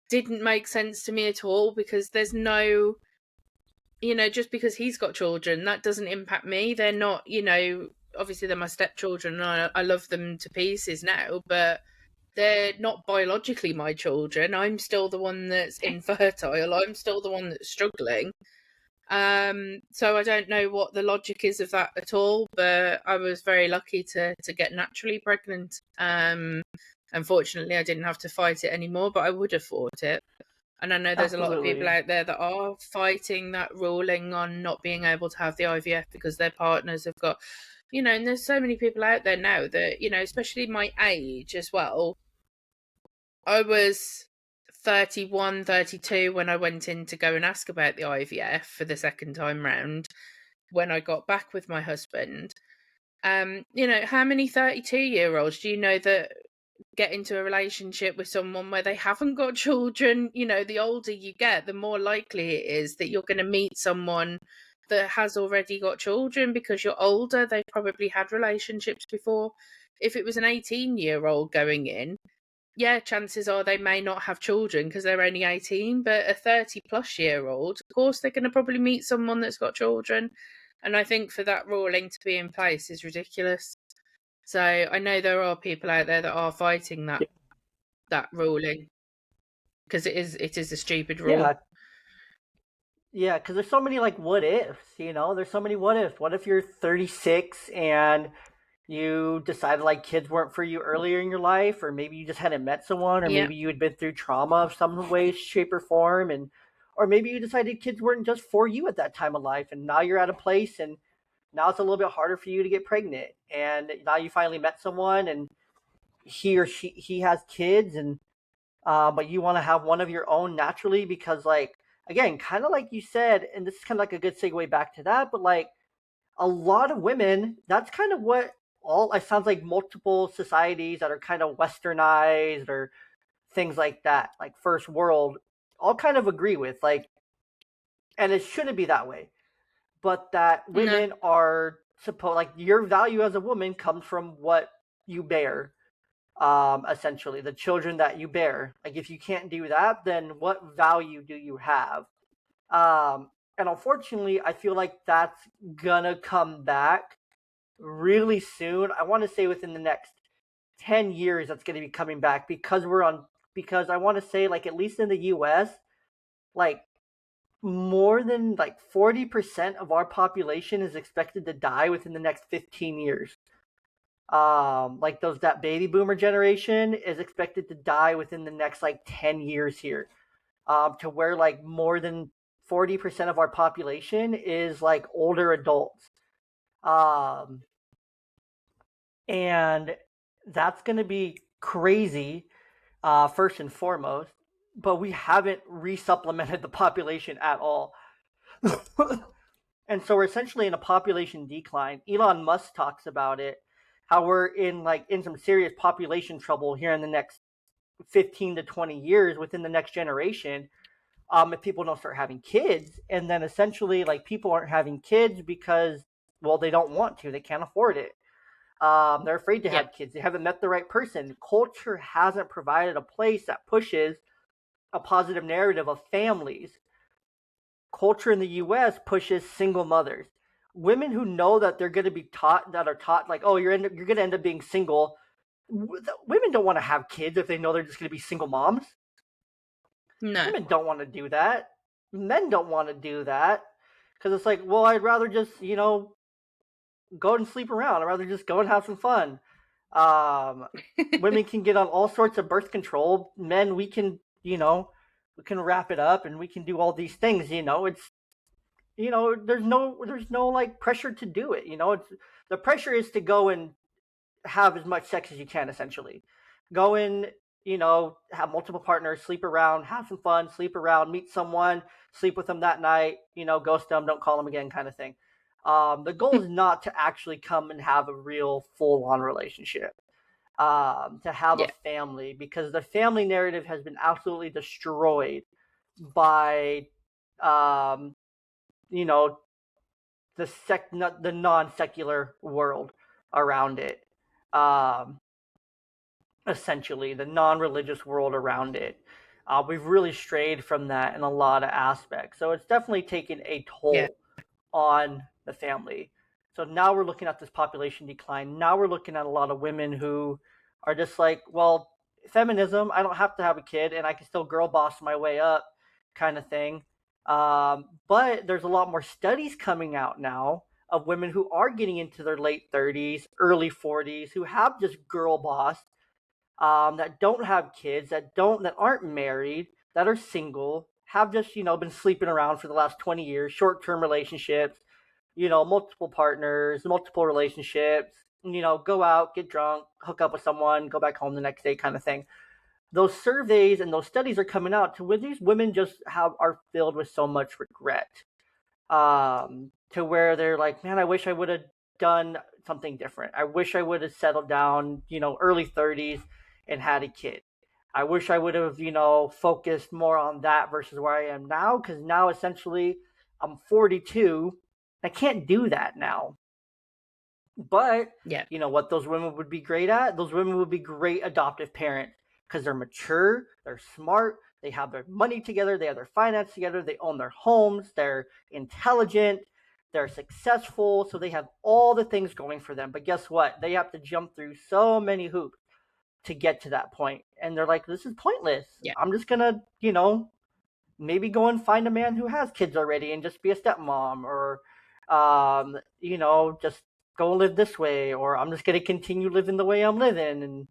didn't make sense to me at all, because there's no, just because he's got children, that doesn't impact me. They're not, obviously they're my stepchildren and I love them to pieces now, but they're not biologically my children. I'm still the one that's infertile. I'm still the one that's struggling. So I don't know what the logic is of that at all, but I was very lucky to get naturally pregnant. Unfortunately, I didn't have to fight it anymore, but I would have fought it. And I know there's a lot of people out there that are fighting that ruling on not being able to have the IVF because their partners have got, and there's so many people out there now that, especially my age as well. I was 31, 32 when I went in to go and ask about the IVF for the second time round when I got back with my husband. How many 32-year-olds do you know that get into a relationship with someone where they haven't got children? The older you get, the more likely it is that you're going to meet someone that has already got children because you're older. They've probably had relationships before. If it was an 18-year-old going in, yeah, chances are they may not have children because they're only 18, but a 30-plus-year-old, of course, they're going to probably meet someone that's got children. And I think for that ruling to be in place is ridiculous. So I know there are people out there that are fighting that ruling because it is a stupid rule. Yeah, because there's so many like what ifs, there's so many what ifs. What if you're 36 and you decided like kids weren't for you earlier in your life, or maybe you just hadn't met someone, or maybe you had been through trauma of some way, shape, or form, or maybe you decided kids weren't just for you at that time of life, and now you're at a place and now it's a little bit harder for you to get pregnant, and now you finally met someone and he has kids, and but you want to have one of your own naturally because, like, again, kind of like you said, and this is kind of like a good segue back to that, but like a lot of women, that's kind of what it sounds like multiple societies that are kind of westernized or things like that, like first world, all kind of agree with, like, and it shouldn't be that way, but that women are supposed, like, your value as a woman comes from what you bear, essentially the children that you bear. Like, if you can't do that, then what value do you have? And unfortunately, I feel like that's gonna come back really soon. I want to say within the next 10 years, that's going to be coming back because I want to say, like, at least in the US, like, more than like 40% of our population is expected to die within the next 15 years. Like that baby boomer generation is expected to die within the next like 10 years here. To where like more than 40% of our population is like older adults. And that's going to be crazy, first and foremost, but we haven't resupplemented the population at all. And so we're essentially in a population decline. Elon Musk talks about it, how we're in some serious population trouble here in the next 15 to 20 years within the next generation, if people don't start having kids. And then essentially, like, people aren't having kids because, well, they don't want to, they can't afford it. They're afraid to Yeah. have kids. They haven't met the right person. Culture hasn't provided a place that pushes a positive narrative of families. Culture in the U.S. pushes single mothers. Women who know that they're going to be taught, like, oh, you're going to end up being single. Women don't want to have kids if they know they're just going to be single moms. No. Women don't want to do that. Men don't want to do that because it's like, well, I'd rather just, go and sleep around. I'd rather just go and have some fun. Women can get on all sorts of birth control. Men, we can wrap it up and we can do all these things. It's there's no like pressure to do it. It's the pressure is to go and have as much sex as you can, essentially. Go in, have multiple partners, sleep around, have some fun, sleep around, meet someone, sleep with them that night, ghost them, don't call them again, kind of thing. The goal is not to actually come and have a real full-on relationship, to have a family, because the family narrative has been absolutely destroyed by, the non-secular world around it. Essentially, the non-religious world around it. We've really strayed from that in a lot of aspects. So it's definitely taken a toll on the family. So now we're looking at this population decline. Now we're looking at a lot of women who are just like, well, feminism, I don't have to have a kid and I can still girl boss my way up, kind of thing. But there's a lot more studies coming out now of women who are getting into their late 30s, early 40s, who have just girl bossed, that don't have kids, that aren't married, that are single, have just been sleeping around for the last 20 years, short-term relationships, multiple partners, multiple relationships, go out, get drunk, hook up with someone, go back home the next day, kind of thing. Those surveys and those studies are coming out to where these women just are filled with so much regret, to where they're like, man, I wish I would have done something different. I wish I would have settled down, early 30s and had a kid. I wish I would have, focused more on that versus where I am now, because now essentially I'm 42. I can't do that now. But, what those women would be great at? Those women would be great adoptive parents because they're mature, they're smart, they have their money together, they have their finance together, they own their homes, they're intelligent, they're successful, so they have all the things going for them. But guess what? They have to jump through so many hoops to get to that point. And they're like, this is pointless. I'm just going to, maybe go and find a man who has kids already and just be a stepmom, or, just go live this way, or I'm just going to continue living the way I'm living. And,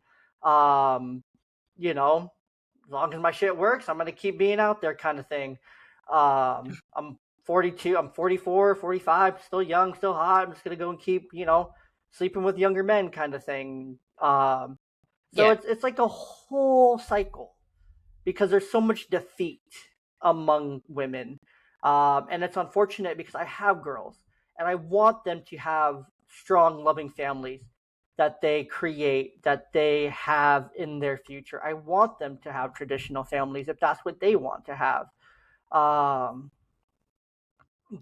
as long as my shit works, I'm going to keep being out there, kind of thing. I'm 42, I'm 44, 45, still young, still hot. I'm just going to go and keep, sleeping with younger men, kind of thing. It's like a whole cycle, because there's so much defeat among women. And it's unfortunate because I have girls and I want them to have strong, loving families that they create, that they have in their future. I want them to have traditional families if that's what they want to have.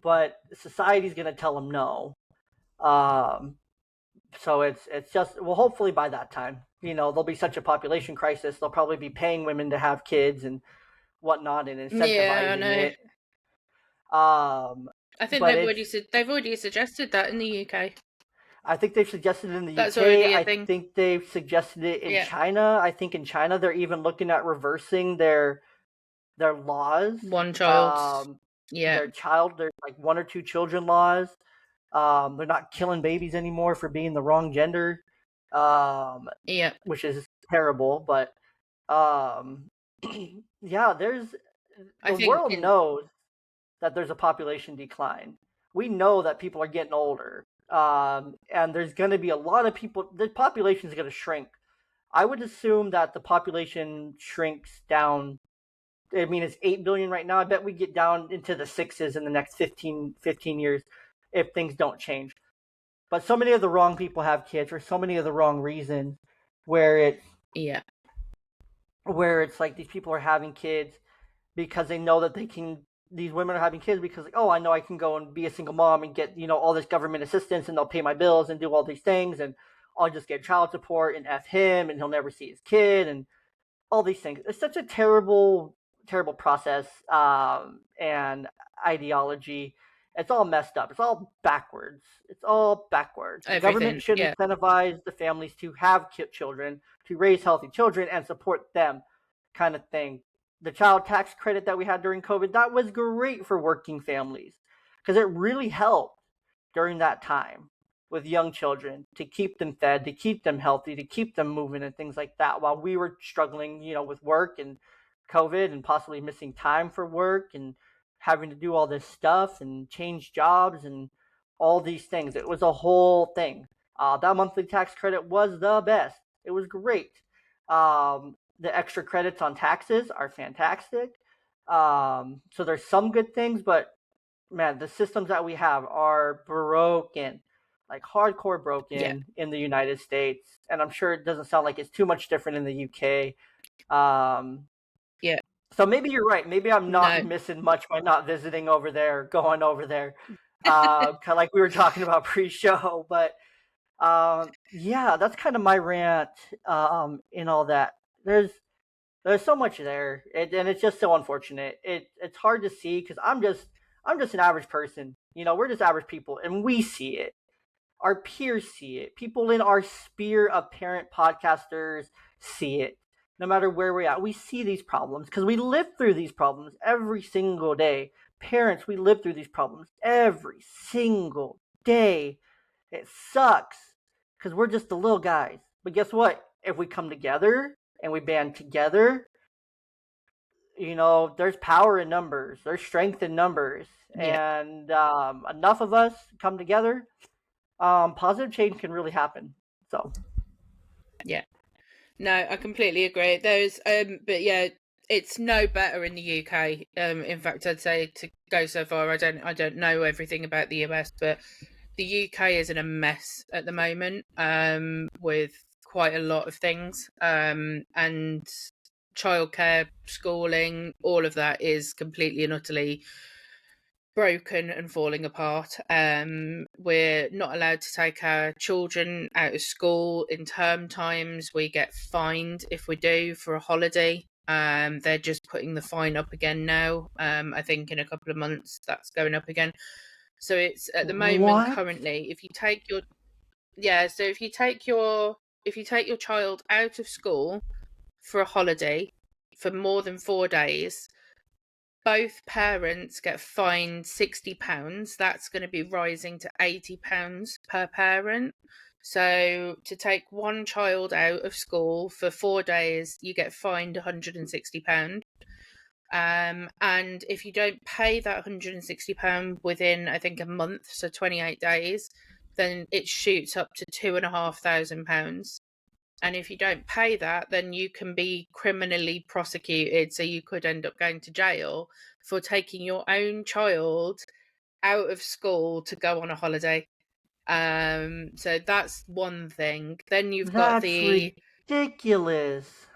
But society's going to tell them no. So it's just, well, hopefully by that time, there'll be such a population crisis. They'll probably be paying women to have kids and whatnot and incentivizing it. I think they've already suggested that in the UK. I think they've suggested it in the That's UK. already a thing. I think they've suggested it in China. I think in China they're even looking at reversing their laws. One child. Their like 1 or 2 children laws. They're not killing babies anymore for being the wrong gender. Which is terrible. But the world knows that there's a population decline. We know that people are getting older. And there's going to be a lot of people. The population is going to shrink. I would assume that the population shrinks down. I mean, it's 8 billion right now. I bet we get down into the 6s in the next 15 years if things don't change. But so many of the wrong people have kids for so many of the wrong reasons, where it's like these people are having kids because they know that they can. These women are having kids because, like, oh, I know I can go and be a single mom and get, all this government assistance, and they'll pay my bills and do all these things, and I'll just get child support and F him and he'll never see his kid and all these things. It's such a terrible, terrible process and ideology. It's all messed up. It's all backwards. It's all backwards. The government Everything. should Yeah. incentivize the families to have children, to raise healthy children and support them, kind of thing. The child tax credit that we had during COVID, that was great for working families because it really helped during that time with young children to keep them fed, to keep them healthy, to keep them moving and things like that while we were struggling, with work and COVID and possibly missing time for work and having to do all this stuff and change jobs and all these things. It was a whole thing. That monthly tax credit was the best. It was great. The extra credits on taxes are fantastic. So there's some good things, but man, the systems that we have are broken, like hardcore Yeah. broken in the United States. And I'm sure it doesn't sound like it's too much different in the UK. Um, Yeah. so maybe you're right. Maybe I'm not No. missing much by not visiting over there, going over there, like we were talking about pre-show. But yeah, that's kind of my rant in all that. There's so much there, and it's just so unfortunate. It's hard to see because I'm just an average person. We're just average people, and we see it. Our peers see it. People in our sphere of parent podcasters see it. No matter where we're at, we see these problems because we live through these problems every single day. Parents, we live through these problems every single day. It sucks because we're just the little guys. But guess what? If we come together and we band together, there's power in numbers, there's strength in numbers, Yeah. and enough of us come together, positive change can really happen. So, Yeah. No, I completely agree. But yeah, it's no better in the UK. In fact, I'd say to go so far, I don't know everything about the US, but the UK is in a mess at the moment, with quite a lot of things, and childcare, schooling, all of that is completely and utterly broken and falling apart. We're not allowed to take our children out of school in term times. We get fined if we do for a holiday. They're just putting the fine up again now. I think in a couple of months that's going up again. So it's at the moment what? currently, if you take your child out of school for a holiday for more than 4 days, both parents get fined £60. That's going to be rising to £80 per parent. So to take one child out of school for 4 days, you get fined £160. And if you don't pay that £160 within, I think, a month, so 28 days, then it shoots up to £2,500. And if you don't pay that, then you can be criminally prosecuted. So you could end up going to jail for taking your own child out of school to go on a holiday. So that's one thing. Then you've got That's ridiculous.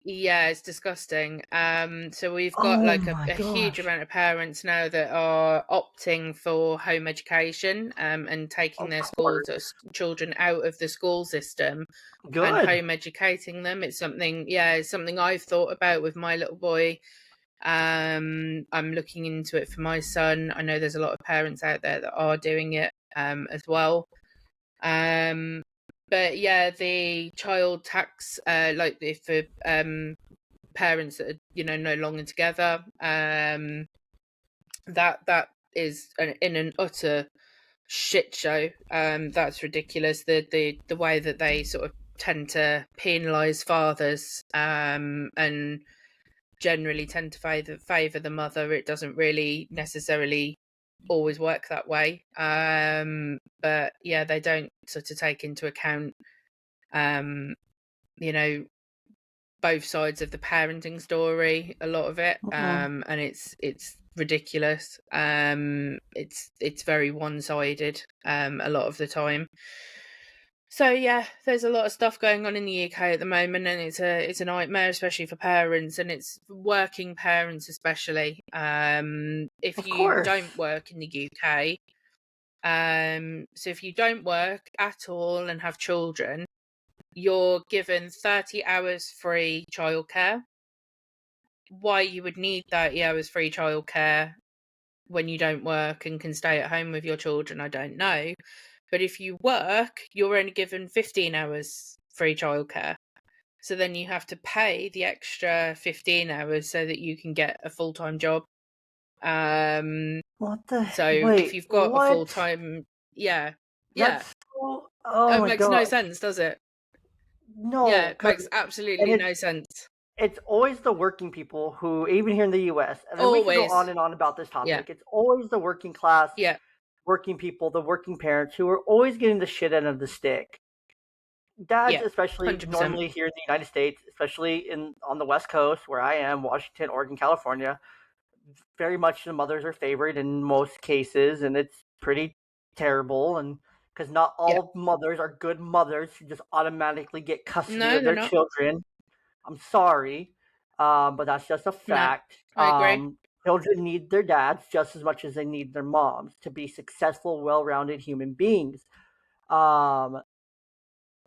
yeah, it's disgusting. So we've got Oh like my a huge gosh. amount of parents now that are opting for home education, and taking Of their course. children out of the school system and Good. home educating them. It's something I've thought about with my little boy. I'm looking into it for my son. I know there's a lot of parents out there that are doing it as well. But yeah, the child tax, like if for parents that are no longer together, that is in an utter shit show. That's ridiculous. The way that they sort of tend to penalise fathers, and generally tend to favour the mother. It doesn't really necessarily always work that way. But yeah, they don't sort of take into account, both sides of the parenting story, a lot of it. And it's ridiculous. It's very one-sided a lot of the time. So yeah, there's a lot of stuff going on in the UK at the moment, and it's a nightmare, especially for parents, and it's working parents especially. If Of you course. don't work in the UK, So if you don't work at all and have children, you're given 30 hours free childcare. Why you would need 30 hours free childcare when you don't work and can stay at home with your children, I don't know. But if you work, you're only given 15 hours free childcare. So then you have to pay the extra 15 hours so that you can get a full-time job. What the? So if Wait, you've got a what? full-time, yeah. That's so. Oh It my makes no god. sense, does it? Yeah, No, it because makes and absolutely no sense. it's always the working people who, even here in the U.S., and then we could go on Always. and on about this Yeah. topic. It's always the working class, Yeah. working people, the working parents who are always getting the shit end of the stick. Dads, Yeah. especially 100%. normally here in the United States, especially on the West Coast where I am, Washington, Oregon, California, very much the mothers are favored in most cases, and it's pretty terrible. And because not Yeah. all mothers are good mothers who just automatically get custody No, of they're their not. children. I'm sorry, but that's just a No, fact. I agree. Children need their dads just as much as they need their moms to be successful, well-rounded human beings. Um,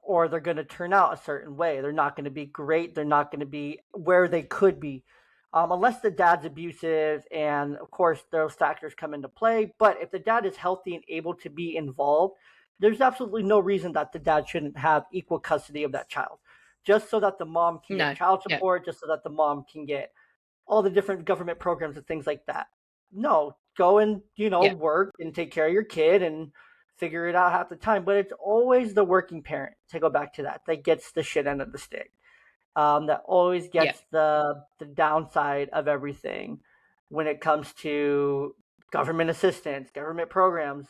or they're going to turn out a certain way. They're not going to be great. They're not going to be where they could be. Unless the dad's abusive, and of course, those factors come into play. But if the dad is healthy and able to be involved, there's absolutely no reason that the dad shouldn't have equal custody of that child. Just so that the mom can get No. child Yeah. support, just so that the mom can get all the different government programs and things like that. No, go and Yeah. work and take care of your kid and figure it out half the time. But it's always the working parent, to go back to that gets the shit end of the stick. That always Yeah. gets the downside of everything when it comes to government assistance, government programs,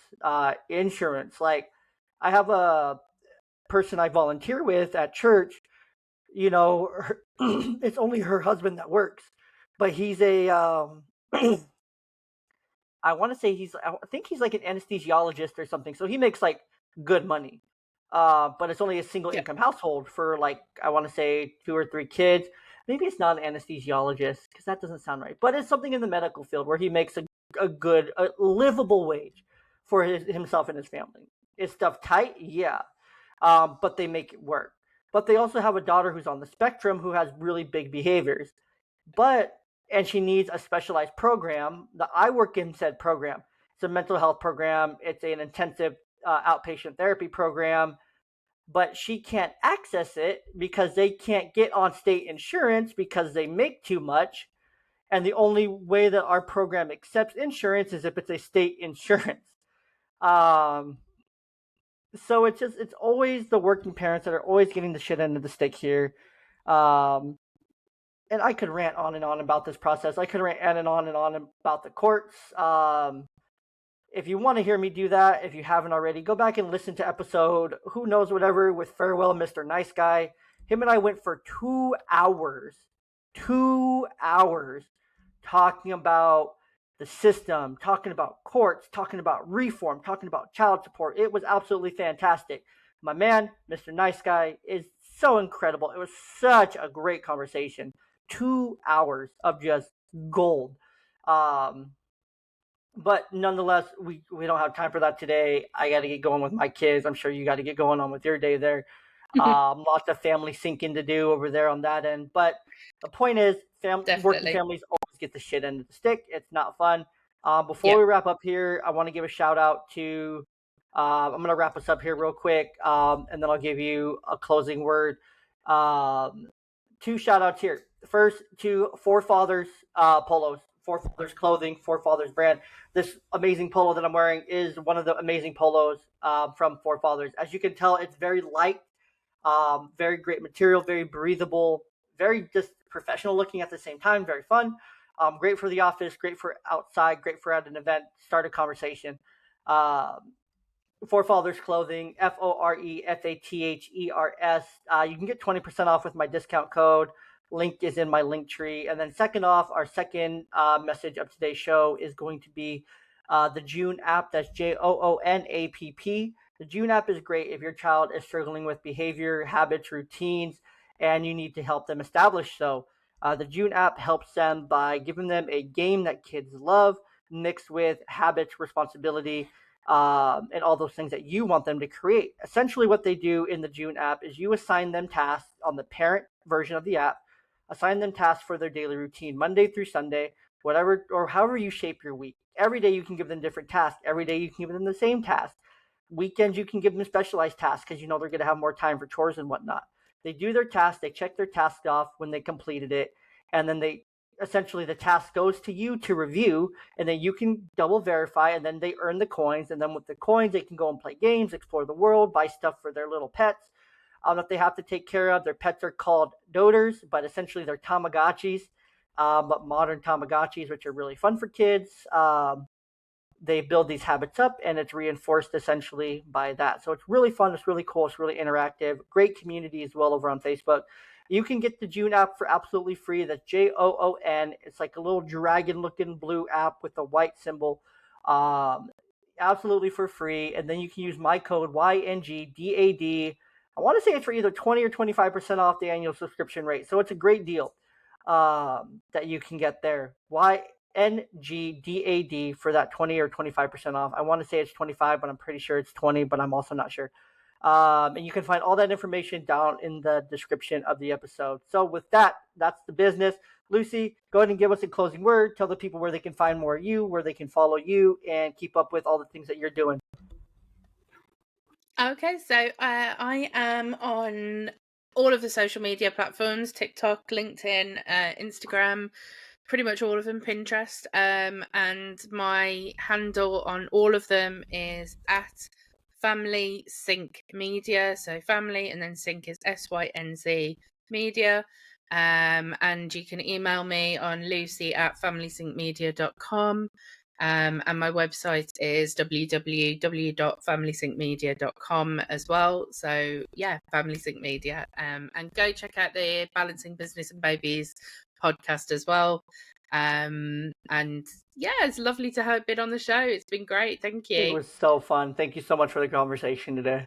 insurance. Like, I have a person I volunteer with at church. It's only her husband that works, but he's a I want to say I think he's like an anesthesiologist or something. So he makes like good money. But it's only a single Yeah. income household for, like, I want to say 2 or 3 kids. Maybe it's not an anesthesiologist because that doesn't sound right. But it's something in the medical field where he makes a good, a livable wage for himself and his family. Is stuff tight? Yeah. But they make it work. But they also have a daughter who's on the spectrum who has really big behaviors. But and she needs a specialized program. I work in said program. It's a mental health program. It's an intensive outpatient therapy program, but she can't access it because they can't get on state insurance because they make too much. And the only way that our program accepts insurance is if it's a state insurance. Um, so it's always the working parents that are always getting the shit end of the stick here. Um, and I could rant on and on about this process. I could rant on and on about the courts. If you want to hear me do that, if you haven't already, go back and listen to episode Who Knows Whatever with Farewell Mr. Nice Guy. Him and I went for 2 hours, 2 hours talking about the system, talking about courts, talking about reform, talking about child support. It was absolutely fantastic. My man, Mr. Nice Guy, is so incredible. It was such a great conversation. 2 hours of just gold. Um, but nonetheless, we don't have time for that today. I got to get going with my kids. I'm sure you got to get going on with your day there. Lots of family syncing to do over there on that end. But the point is, working Definitely. families always get the shit end of the stick. It's not fun. Before Yeah. we wrap up here, I want to give a shout out to. I'm going to wrap us up here real quick, and then I'll give you a closing word. 2 shout outs here. First, to Forefathers polos, Forefathers clothing, Forefathers brand. This amazing polo that I'm wearing is one of the amazing polos from Forefathers. As you can tell, it's very light, very great material, very breathable, very just professional looking at the same time, very fun. Great for the office, great for outside, great for at an event, start a conversation. Forefathers Clothing, FOREFATHERS. You can get 20% off with my discount code. Link is in my link tree. And then second off, our second message of today's show is going to be the June app. That's JOONAPP. The June app is great if your child is struggling with behavior, habits, routines, and you need to help them establish so. The June app helps them by giving them a game that kids love mixed with habits, responsibility, and all those things that you want them to create. Essentially, what they do in the June app is you assign them tasks on the parent version of the app, assign them tasks for their daily routine, Monday through Sunday, whatever or however you shape your week. Every day you can give them different tasks. Every day you can give them the same task. Weekends you can give them specialized tasks because you know they're going to have more time for chores and whatnot. They do their task, they check their task off when they completed it, and then they essentially the task goes to you to review, and then you can double verify, and then they earn the coins, and then with the coins they can go and play games, explore the world, buy stuff for their little pets that they have to take care of. Their pets are called doters, but essentially they're Tamagotchis, but modern Tamagotchis, which are really fun for kids. They build these habits up, and it's reinforced essentially by that. So it's really fun. It's really cool. It's really interactive. Great community as well over on Facebook. You can get the June app for absolutely free. That's JOON. It's like a little dragon-looking blue app with a white symbol. Absolutely for free. And then you can use my code YNGDAD. I want to say it's for either 20 or 25% off the annual subscription rate. So it's a great deal that you can get there. YNGDAD for that 20 or 25% off. I want to say it's 25, but I'm pretty sure it's 20, but I'm also not sure. And you can find all that information down in the description of the episode. So with that, that's the business. Lucy, go ahead and give us a closing word. Tell the people where they can find more of you, where they can follow you, and keep up with all the things that you're doing. Okay, so I am on all of the social media platforms: TikTok, LinkedIn, Instagram, pretty much all of them, Pinterest. And my handle on all of them is at FamilySync Media. So family and then sync is SYNC Media. And you can email me on lucy@familysyncmedia.com. And my website is www.familysyncmedia.com as well. So yeah, FamilySync Media. And go check out the Balancing Business and Babies podcast as well. And yeah, it's lovely to have been on the show. It's been great. Thank you. It was so fun. Thank you so much for the conversation today.